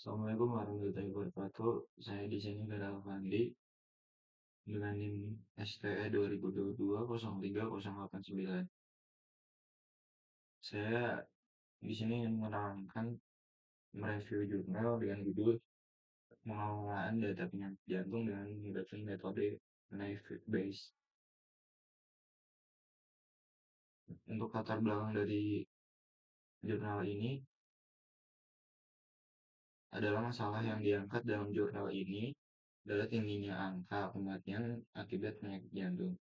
Assalamualaikum warahmatullahi wabarakatuh. Saya di sini Garal Fandi dengan NIM STE 2022 03 089. Saya di sini ingin menerangkan mereview jurnal dengan judul pengelolaan data penyakit jantung dengan menggunakan metode Naive Bayes. Untuk latar belakang dari jurnal ini adalah masalah yang diangkat dalam jurnal ini adalah tingginya angka kematian akibat penyakit jantung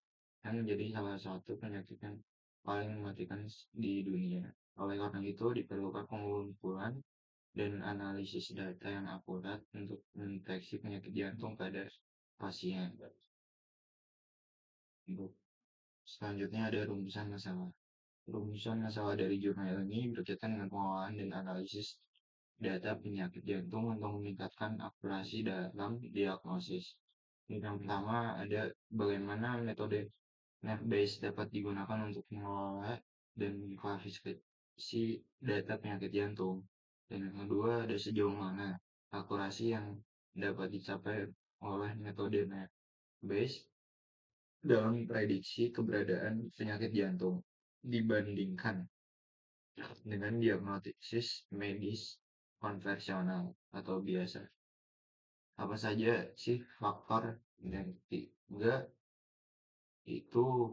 yang menjadi salah satu penyakit yang paling mematikan di dunia. Oleh karena itu, diperlukan pengumpulan dan analisis data yang akurat untuk mendeteksi penyakit jantung pada pasien. Untuk selanjutnya ada rumusan masalah. Rumusan masalah dari jurnal ini berkaitan dengan pengolahan dan analisis data penyakit jantung untuk meningkatkan akurasi dalam diagnosis. Yang pertama ada bagaimana metode NavBase dapat digunakan untuk mengelola dan mengklasifikasi data penyakit jantung. Dan yang kedua ada sejauh mana akurasi yang dapat dicapai oleh metode NavBase dalam prediksi keberadaan penyakit jantung dibandingkan dengan diagnosis medis konvensional atau biasa. Apa saja sih faktor dan tiga itu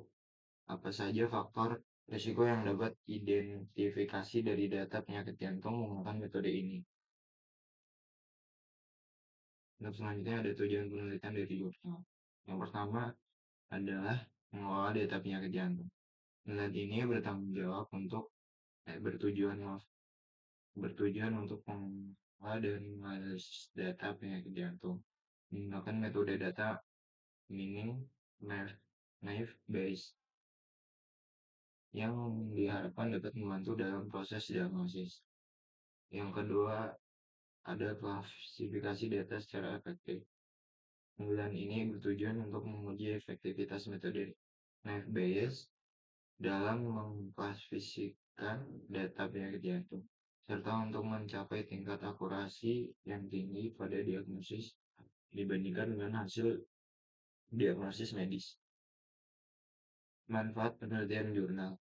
apa saja faktor risiko yang dapat identifikasi dari data penyakit jantung menggunakan metode ini. Untuk selanjutnya ada tujuan penelitian dari jurnal. Yang pertama adalah mengelola data penyakit jantung. Penelitian ini bertanggung jawab untuk bertujuan untuk mengelola dan menganalisis data penyakit jantung menggunakan metode data mining naive Bayes yang diharapkan dapat membantu dalam proses diagnosis. Yang kedua ada klasifikasi data secara efektif. Penelitian ini bertujuan untuk menguji efektivitas metode naive Bayes dalam mengklasifikasikan data penyakit jantung, serta untuk mencapai tingkat akurasi yang tinggi pada diagnosis dibandingkan dengan hasil diagnosis medis. Manfaat penelitian jurnal.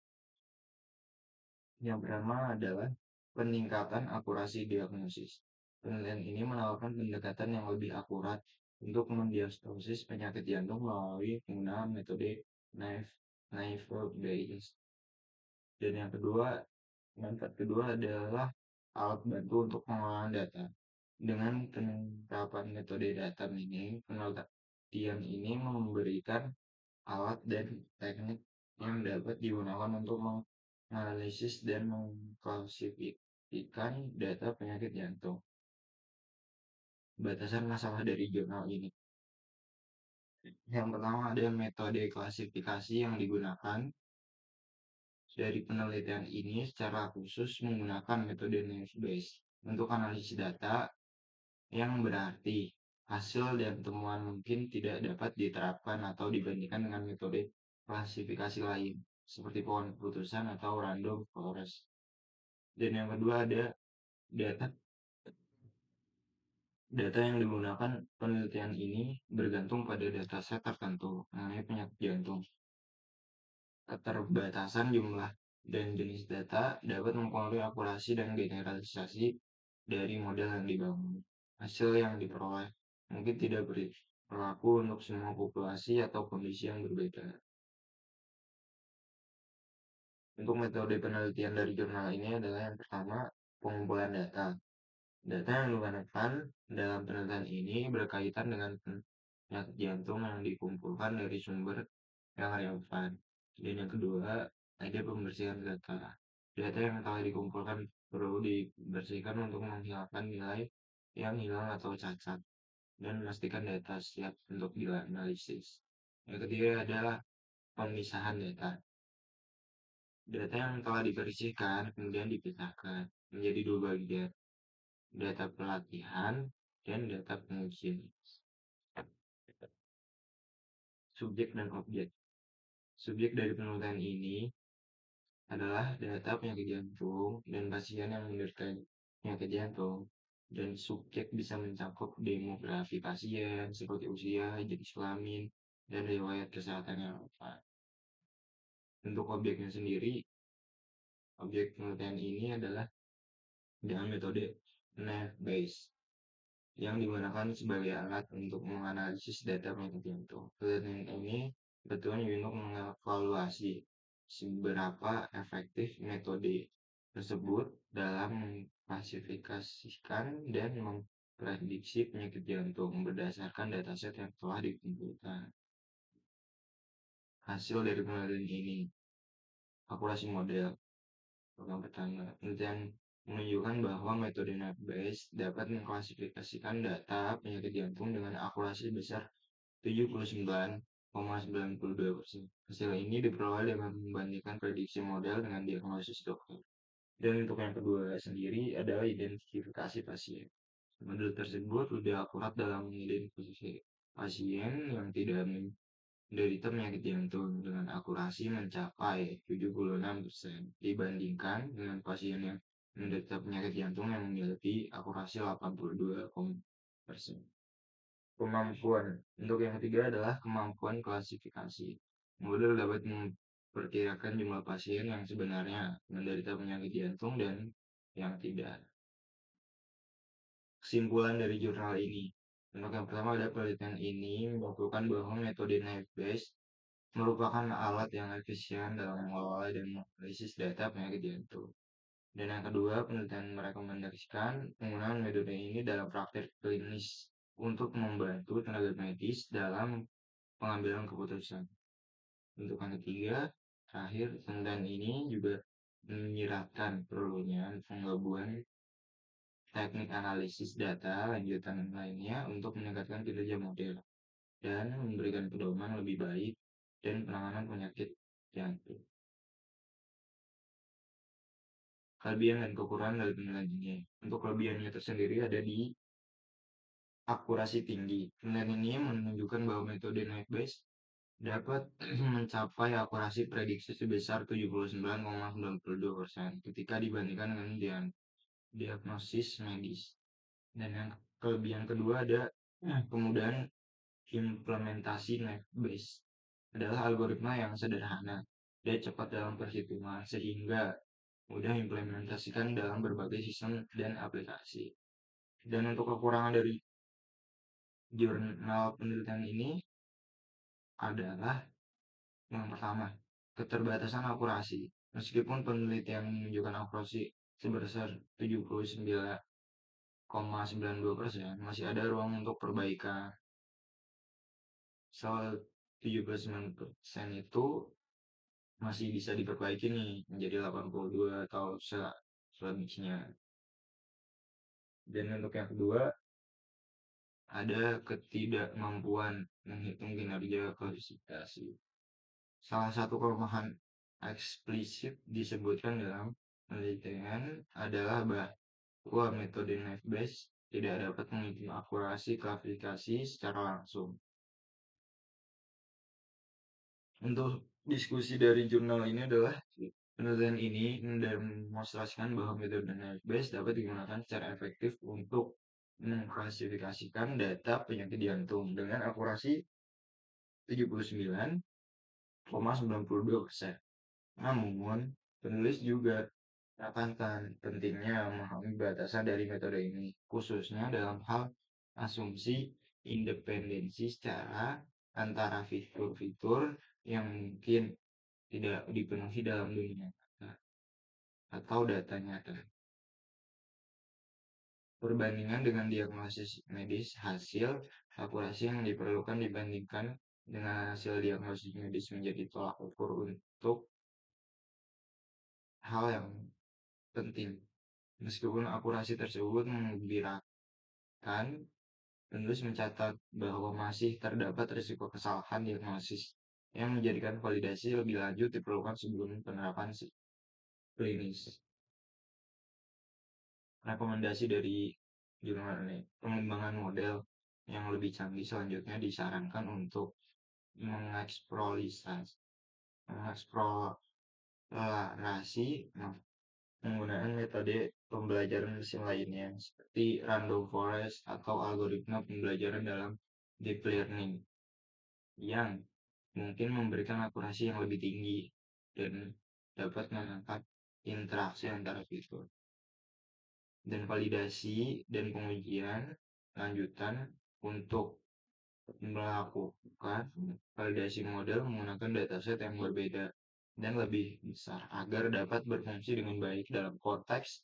Yang pertama adalah peningkatan akurasi diagnosis. Penelitian ini menawarkan pendekatan yang lebih akurat untuk mendiagnosis penyakit jantung melalui penggunaan metode naive Bayes. Dan yang kedua, manfaat kedua adalah alat bantu untuk pengolahan data. Dengan penerapan metode data mining, penelitian ini memberikan alat dan teknik yang dapat digunakan untuk menganalisis dan mengklasifikasikan data penyakit jantung. Batasan masalah dari jurnal ini. Yang pertama ada metode klasifikasi yang digunakan. Dari penelitian ini secara khusus menggunakan metode naive Bayes untuk analisis data yang berarti hasil dan temuan mungkin tidak dapat diterapkan atau dibandingkan dengan metode klasifikasi lain seperti pohon keputusan atau random forest. Dan yang kedua ada data yang digunakan penelitian ini bergantung pada dataset tertentu mengenai penyakit jantung. Keterbatasan jumlah dan jenis data dapat mempengaruhi akurasi dan generalisasi dari model yang dibangun. Hasil yang diperoleh mungkin tidak berlaku untuk semua populasi atau kondisi yang berbeda. Untuk metode penelitian dari jurnal ini adalah yang pertama, pengumpulan data. Data yang digunakan dalam penelitian ini berkaitan dengan penyakit jantung yang dikumpulkan dari sumber yang relevan. Dan yang kedua, ada pembersihan data. Data yang telah dikumpulkan perlu dibersihkan untuk menghilangkan nilai yang hilang atau cacat dan memastikan data siap untuk dianalisis. Yang ketiga adalah pemisahan data. Data yang telah dibersihkan kemudian dipisahkan menjadi dua bagian, data pelatihan dan data pengujian. Subjek dan objek. Subjek dari penelitian ini adalah data penyakit jantung dan pasien yang menderita penyakit jantung. dan subjek bisa mencakup demografi pasien seperti usia, jenis kelamin, dan riwayat kesehatan yang apa. Untuk objeknya sendiri, objek penelitian ini adalah dengan metode Naive Bayes yang digunakan sebagai alat untuk menganalisis data penyakit jantung. Penelitian ini sebetulnya untuk mengevaluasi seberapa efektif metode tersebut dalam mengklasifikasikan dan memprediksi penyakit jantung berdasarkan dataset yang telah dikumpulkan. Hasil dari penelitian ini, akurasi model. Yang pertama, penelitian menunjukkan bahwa metode Bayes dapat mengklasifikasikan data penyakit jantung dengan akurasi besar 79,92%. Hasil ini diperoleh dengan membandingkan prediksi model dengan diagnosis dokter. Dan untuk yang kedua sendiri adalah identifikasi pasien. Model tersebut lebih akurat dalam mengidentifikasi pasien yang tidak menderita penyakit jantung dengan akurasi mencapai 76% dibandingkan dengan pasien yang menderita penyakit jantung yang memiliki akurasi 82%. Kemampuan. Untuk yang ketiga adalah kemampuan klasifikasi. Model dapat memperkirakan jumlah pasien yang sebenarnya menderita penyakit jantung dan yang tidak. Kesimpulan dari jurnal ini. Untuk yang pertama ada penelitian ini menunjukkan bahwa metode Naive Bayes merupakan alat yang efisien dalam mengelola dan menganalisis data penyakit jantung. Dan yang kedua, penelitian merekomendasikan penggunaan metode ini dalam praktik klinis untuk membantu tenaga medis dalam pengambilan keputusan. Untuk yang ketiga, terakhir, penelitian ini juga menyiratkan perlunya penggabungan teknik analisis data lanjutan lainnya untuk meningkatkan kinerja model dan memberikan pedoman lebih baik dan penanganan penyakit jantung. Kelebihan dan kekurangan dari penelitian ini. Untuk kelebihannya tersendiri ada di akurasi tinggi. Penelitian ini menunjukkan bahwa metode Naive Bayes dapat mencapai akurasi prediksi sebesar 79,92% ketika dibandingkan dengan diagnosis medis. Dan yang kelebihan kedua ada kemudahan implementasi Naive Bayes adalah algoritma yang sederhana dan cepat dalam perhitungan sehingga mudah implementasikan dalam berbagai sistem dan aplikasi. Dan untuk kekurangan dari jurnal penelitian ini adalah yang pertama, keterbatasan akurasi. Meskipun penelitian menunjukkan akurasi sebesar 79,92%, masih ada ruang untuk perbaikan. Soal 79% itu masih bisa diperbaiki nih menjadi 82 atau selebihnya. Dan untuk yang kedua, ada ketidakmampuan menghitung kinerja klasifikasi. Salah satu kelemahan eksplisit disebutkan dalam penelitian adalah bahwa metode Naive Bayes tidak dapat menghitung akurasi klasifikasi secara langsung. Untuk diskusi dari jurnal ini adalah penelitian ini mendemonstrasikan bahwa metode Naive Bayes dapat digunakan secara efektif untuk mengklasifikasikan data penyakit jantung dengan akurasi 79,92%. Namun, penulis juga menekankan pentingnya memahami batasan dari metode ini, khususnya dalam hal asumsi independensi secara antara fitur-fitur yang mungkin tidak dipenuhi dalam dunia nyata atau data nyata. Perbandingan dengan diagnosis medis, hasil akurasi yang diperlukan dibandingkan dengan hasil diagnosis medis menjadi tolak ukur untuk hal yang penting. Meskipun akurasi tersebut menggembirakan, penulis mencatat bahwa masih terdapat risiko kesalahan diagnosis yang menjadikan validasi lebih lanjut diperlukan sebelum penerapan klinis. Rekomendasi dari jurnal ini, pengembangan model yang lebih canggih selanjutnya disarankan untuk mengeksplorasi Penggunaan metode pembelajaran mesin lainnya seperti random forest atau algoritma pembelajaran dalam deep learning yang mungkin memberikan akurasi yang lebih tinggi dan dapat mengangkat interaksi antara fitur. Dan validasi dan pengujian lanjutan untuk melakukan validasi model menggunakan dataset yang berbeda dan lebih besar agar dapat berfungsi dengan baik dalam konteks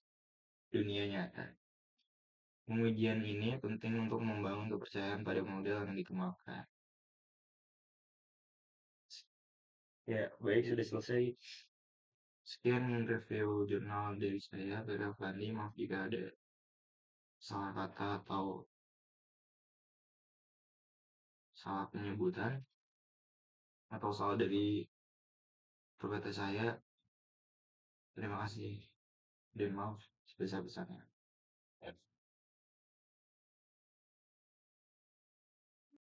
dunia nyata. Pengujian ini penting untuk membangun kepercayaan pada model yang dikembangkan. Ya, baik, sudah selesai. Sekian review jurnal dari saya, Vera Fandi. Maaf jika ada salah kata atau salah penyebutan atau salah dari perkata saya. Terima kasih dan maaf sebesar-besarnya.